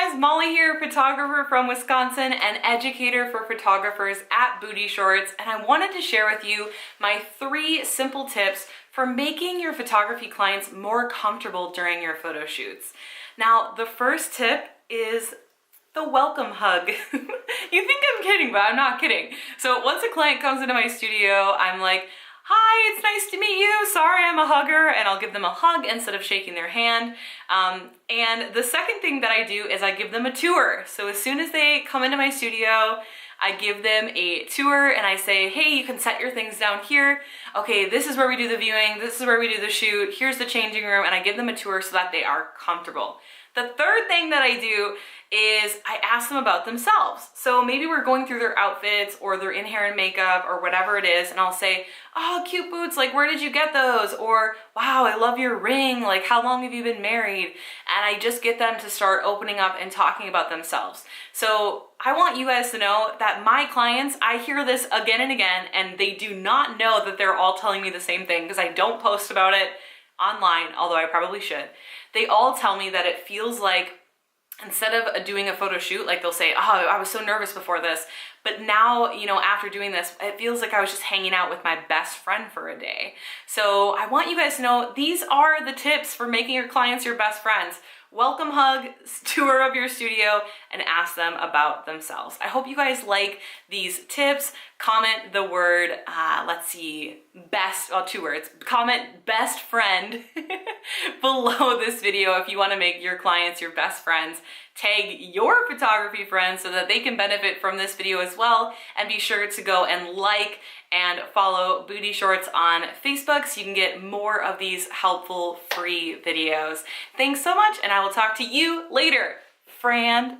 guys, Molly here, photographer from Wisconsin and educator for photographers at Boudie Shorts, and I wanted to share with you my 3 simple tips for making your photography clients more comfortable during your photo shoots. Now, the first tip is the welcome hug. You think I'm kidding, but I'm not kidding. So once a client comes into my studio, I'm like, hi, it's nice to meet you. Sorry, I'm a hugger, and I'll give them a hug instead of shaking their hand. And the second thing that I do is I give them a tour. So as soon as they come into my studio, I give them a tour and I say, hey, you can set your things down here. Okay, this is where we do the viewing. This is where we do the shoot. Here's the changing room. And I give them a tour so that they are comfortable. The third thing that I do is I ask them about themselves. So maybe we're going through their outfits or they're in hair and makeup or whatever it is, and I'll say, oh, cute boots, like where did you get those? Or wow, I love your ring, like how long have you been married? And I just get them to start opening up and talking about themselves. So I want you guys to know that my clients, I hear this again and again, and they do not know that they're all telling me the same thing because I don't post about it online, although I probably should. They all tell me that it feels like instead of doing a photo shoot, like they'll say, oh, I was so nervous before this, but now, you know, after doing this, it feels like I was just hanging out with my best friend for a day. So I want you guys to know these are the tips for making your clients your best friends. Welcome hug, tour of your studio, and ask them about themselves. I hope you guys like these tips. Comment the word, let's see, best, well, 2 words. Comment best friend below this video if you want to make your clients your best friends. Tag your photography friends so that they can benefit from this video as well. And be sure to go and like and follow Boudie Shorts on Facebook so you can get more of these helpful free videos. Thanks so much, and I will talk to you later, Fran.